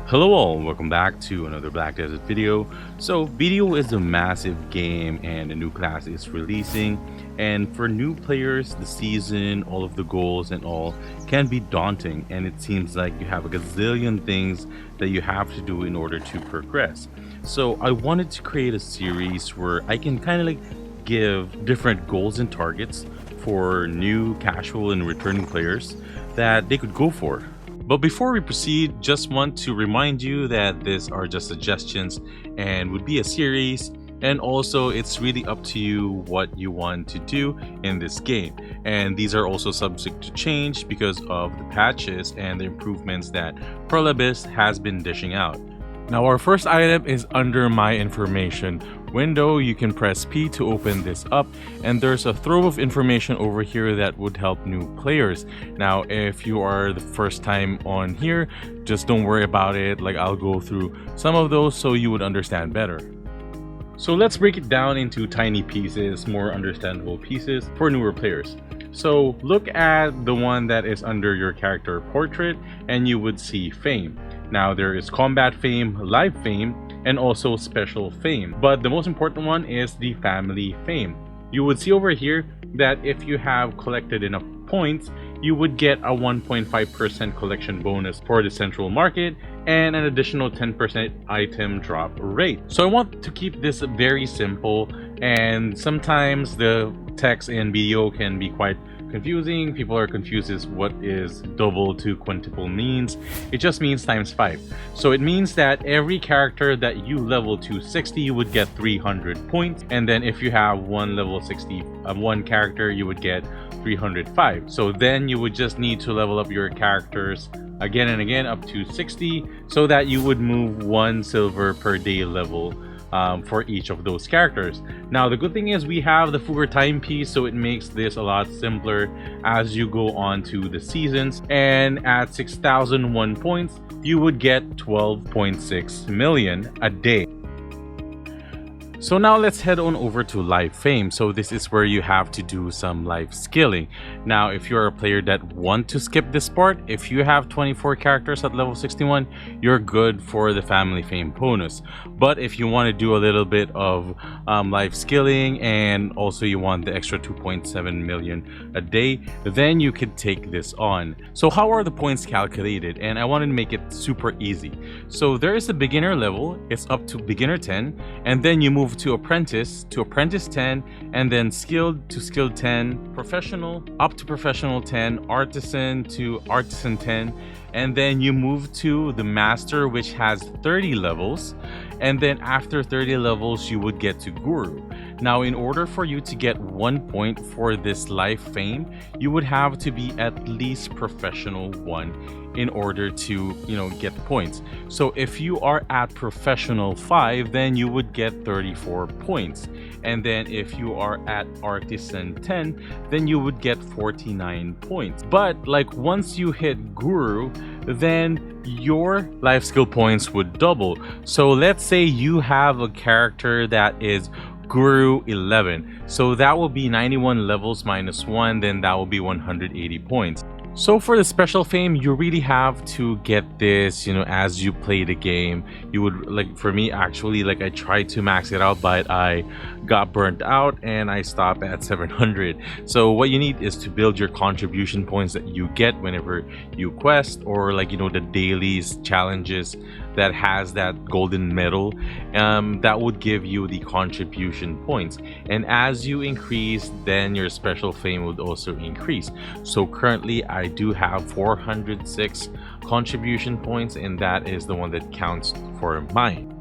Hello all, welcome back to another Black Desert video. So BDO is a massive game and a new class is releasing, and for new players the season, all of the goals and all can be daunting, and it seems like you have a gazillion things that you have to do in order to progress. So I wanted to create a series where I can kind of like give different goals and targets for new, casual and returning players that they could go for. But before we proceed, just want to remind you that these are just suggestions and would be a series, and also it's really up to you what you want to do in this game. And these are also subject to change because of the patches and the improvements that Pearl Abyss has been dishing out. Now our first item is under my information window. You can press P to open this up, and there's a trove of information over here that would help new players. Now if you are the first time on here, just don't worry about it, like I'll go through some of those so you would understand better. So let's break it down into tiny pieces, more understandable pieces for newer players. So look at the one that is under your character portrait and you would see fame. Now there is combat fame, live fame, and also special fame. But the most important one is the family fame. You would see over here that if you have collected enough points, you would get a 1.5% collection bonus for the central market and an additional 10% item drop rate. So I want to keep this very simple, and sometimes the text in BDO can be quite confusing. People are confused as what is double to quintuple means. It just means times 5. So it means that every character that you level to 60, you would get 300 points, and then if you have one level 60 one character, you would get 305. So then you would just need to level up your characters again and again up to 60, so that you would move 1 silver per day level for each of those characters. Now the good thing is we have the Fugger timepiece, so it makes this a lot simpler as you go on to the seasons, and at 6,001 points you would get 12.6 million a day. So now let's head on over to live fame. So this is where you have to do some live skilling. Now if you're a player that want to skip this part, if you have 24 characters at level 61, you're good for the family fame bonus. But if you want to do a little bit of live skilling, and also you want the extra 2.7 million a day, then you could take this on. So how are the points calculated? And I wanted to make it super easy. So there is a beginner level, it's up to beginner 10, and then you move to apprentice 10, and then skilled to skilled 10, professional up to professional 10, artisan to artisan 10, and then you move to the master, which has 30 levels, and then after 30 levels you would get to guru. Now in order for you to get 1 point for this live fame, you would have to be at least professional 1 in order to, get the points. So if you are at professional 5, then you would get 34 points, and then if you are at artisan 10, then you would get 49 points. But like once you hit guru, then your life skill points would double. So let's say you have a character that is Guru 11, so that will be 91 levels minus 1, then that will be 180 points. So for the special fame, you really have to get this, as you play the game. You would, like for me actually, like I tried to max it out, but I got burnt out and I stopped at 700. So what you need is to build your contribution points that you get whenever you quest, or like, the dailies, challenges that has that golden medal, that would give you the contribution points. And as you increase, then your special fame would also increase. So currently I do have 406 contribution points, and that is the one that counts for mine.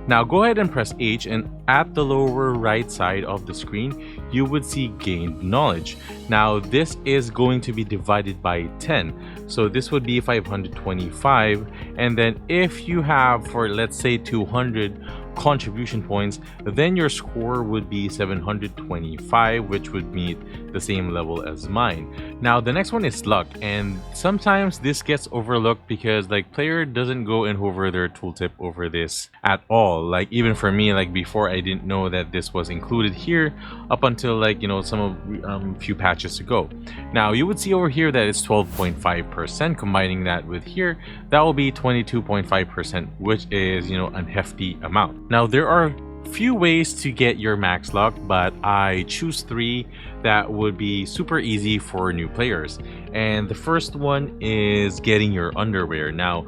Now go ahead and press H, and at the lower right side of the screen you would see gained knowledge. Now this is going to be divided by 10, so this would be 525, and then if you have, for let's say 200 contribution points, then your score would be 725, which would meet the same level as mine. Now the next one is luck, and sometimes this gets overlooked because like player doesn't go and hover their tooltip over this at all. Like even for me, like before I didn't know that this was included here up until like some of few patches ago. Now you would see over here that it's 12.5%. Combining that with here, that will be 22.5%, which is a hefty amount. Now there are few ways to get your max luck, but I choose 3 that would be super easy for new players. And the first one is getting your underwear. Now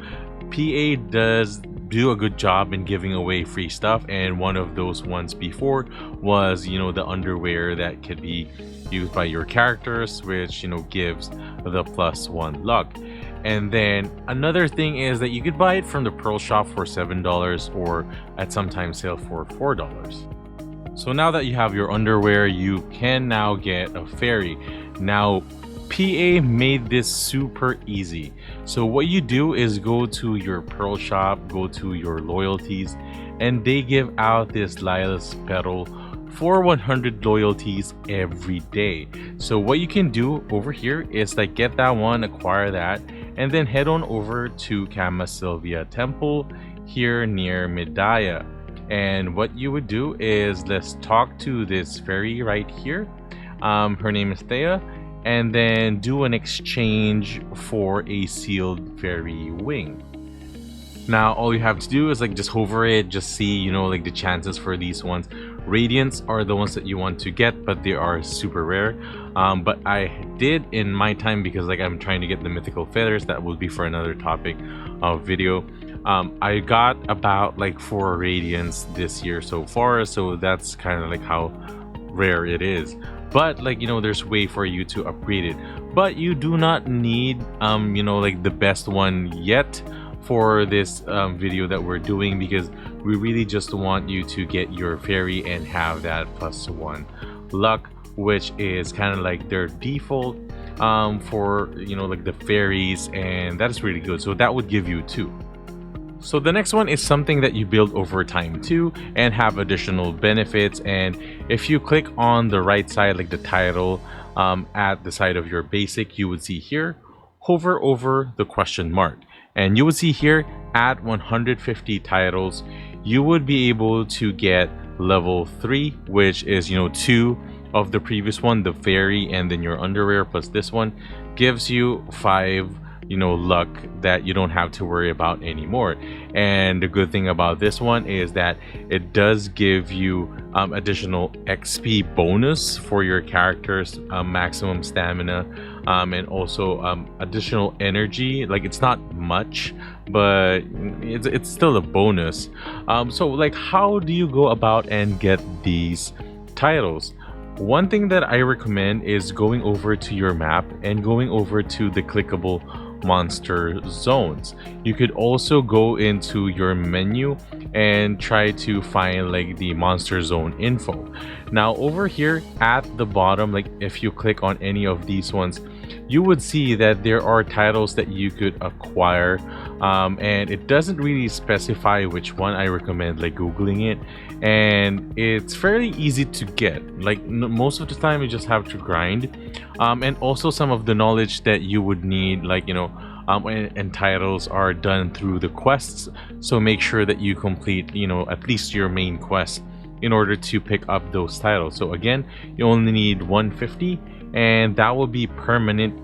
PA does do a good job in giving away free stuff, and one of those ones before was the underwear that could be used by your characters, which gives the +1 luck. And then another thing is that you could buy it from the Pearl Shop for $7 or at sometimes sale for $4. So now that you have your underwear, you can now get a fairy. Now PA made this super easy. So what you do is go to your Pearl Shop, go to your loyalties, and they give out this Lilas Petal for 100 loyalties every day. So what you can do over here is like get that one, acquire that, and then head on over to Kama Sylvia Temple here near Medaya. And what you would do is let's talk to this fairy right here. Her name is Thea, and then do an exchange for a sealed fairy wing. Now all you have to do is like just hover it, just see like the chances for these ones. Radiants are the ones that you want to get, but they are super rare. But I did in my time, because like I'm trying to get the mythical feathers, that will be for another topic of video. I got about like 4 radiants this year so far, so that's kind of like how rare it is. But like there's way for you to upgrade it, but you do not need like the best one yet for this video that we're doing, because we really just want you to get your fairy and have that +1 luck, which is kind of like their default for like the fairies, and that is really good. So that would give you 2. So the next one is something that you build over time too and have additional benefits. And if you click on the right side, like the title at the side of your basic, you would see here, hover over the question mark, and you would see here at 150 titles, you would be able to get level 3, which is 2 of the previous one, the fairy, and then your underwear plus this one gives you 5 luck that you don't have to worry about anymore. And the good thing about this one is that it does give you additional XP bonus for your characters, maximum stamina, and also additional energy. Like it's not much, but it's still a bonus. So like how do you go about and get these titles? One thing that I recommend is going over to your map and going over to the clickable monster zones. You could also go into your menu and try to find like the monster zone info. Now over here at the bottom, like if you click on any of these ones, you would see that there are titles that you could acquire, and it doesn't really specify which one. I recommend like googling it, and it's fairly easy to get. Like most of the time you just have to grind, and also some of the knowledge that you would need, like and titles are done through the quests, so make sure that you complete at least your main quest in order to pick up those titles. So again, you only need 150, and that will be permanent,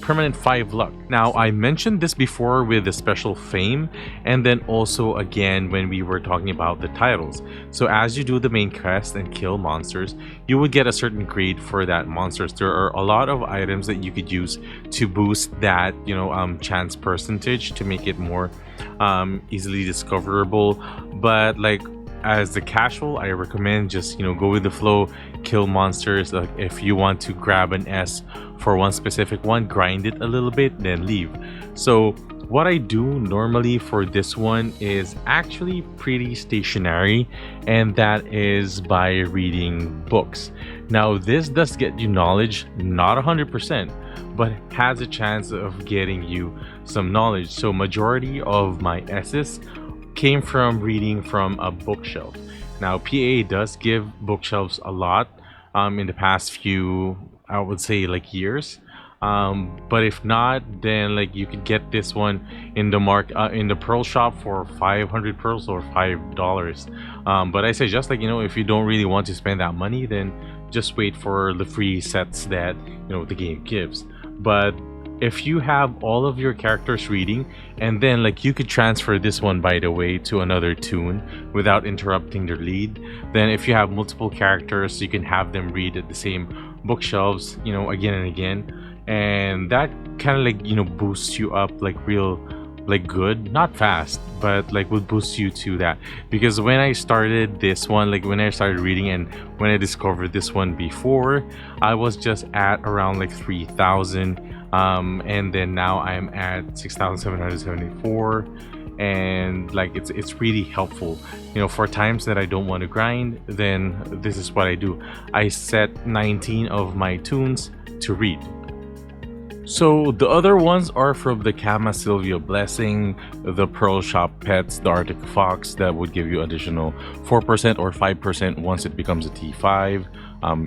permanent 5 luck. Now I mentioned this before with the special fame, and then also again when we were talking about the titles. So as you do the main quest and kill monsters, you would get a certain grade for that monsters. There are a lot of items that you could use to boost that chance percentage to make it more easily discoverable. But like as the casual, I recommend just go with the flow, kill monsters. Like if you want to grab an S for one specific one, grind it a little bit, then leave. So what I do normally for this one is actually pretty stationary, and that is by reading books. Now this does get you knowledge, not 100%, but has a chance of getting you some knowledge. So majority of my S's came from reading from a bookshelf. Now, PA does give bookshelves a lot in the past few, I would say, like years. But if not, then like you could get this one in the in the pearl shop for 500 pearls or $5. But I suggest, like, if you don't really want to spend that money, then just wait for the free sets that the game gives. But if you have all of your characters reading, and then like you could transfer this one, by the way, to another toon without interrupting their lead, then if you have multiple characters, you can have them read at the same bookshelves again and again, and that kind of like boosts you up like real like good, not fast, but like would boost you to that. Because when I started this one, like when I started reading and when I discovered this one before, I was just at around like 3,000, and then now I'm at 6,774. And like it's really helpful for times that I don't want to grind. Then this is what I do. I set 19 of my toons to read. So the other ones are from the Kama Sylvia Blessing, the Pearl Shop Pets, the Arctic Fox that would give you additional 4% or 5% once it becomes a T5.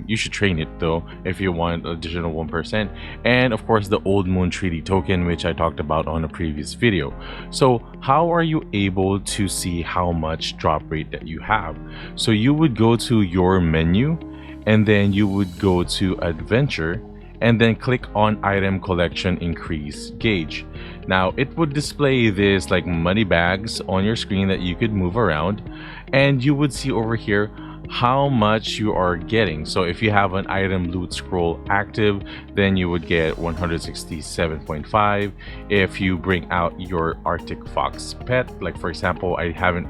You should train it though if you want additional 1%. And of course the Old Moon Treaty token, which I talked about on a previous video. So how are you able to see how much drop rate that you have? So you would go to your menu, and then you would go to Adventure, and then click on Item Collection Increase Gauge. Now it would display this like money bags on your screen that you could move around, and you would see over here how much you are getting. So if you have an item loot scroll active, then you would get 167.5. If you bring out your Arctic Fox pet, like for example, I haven't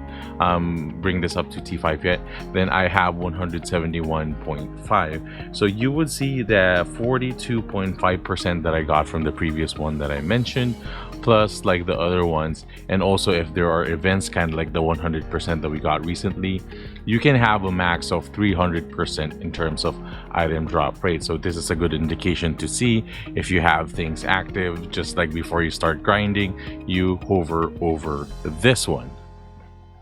bring this up to T5 yet, then I have 171.5. so you would see the 42.5% that I got from the previous one that I mentioned, plus like the other ones. And also if there are events kind of like the 100% that we got recently, you can have a max of 300% in terms of item drop rate. So this is a good indication to see if you have things active. Just like before you start grinding, you hover over this one.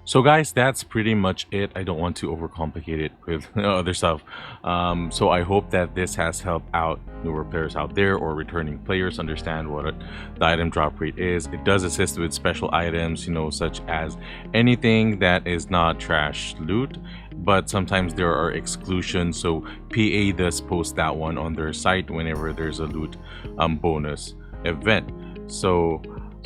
So guys, that's pretty much it. I don't want to overcomplicate it with other stuff. So I hope that this has helped out newer players out there or returning players understand what the item drop rate is. It does assist with special items, such as anything that is not trash loot, but sometimes there are exclusions. So PA does post that one on their site whenever there's a loot bonus event. So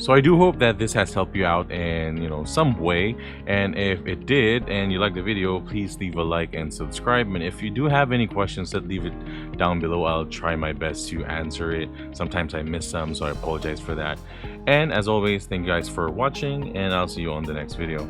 I do hope that this has helped you out in some way, and if it did and you like the video, please leave a like and subscribe. And if you do have any questions, that leave it down below. I'll try my best to answer it. Sometimes I miss some, so I apologize for that. And as always, thank you guys for watching, and I'll see you on the next video.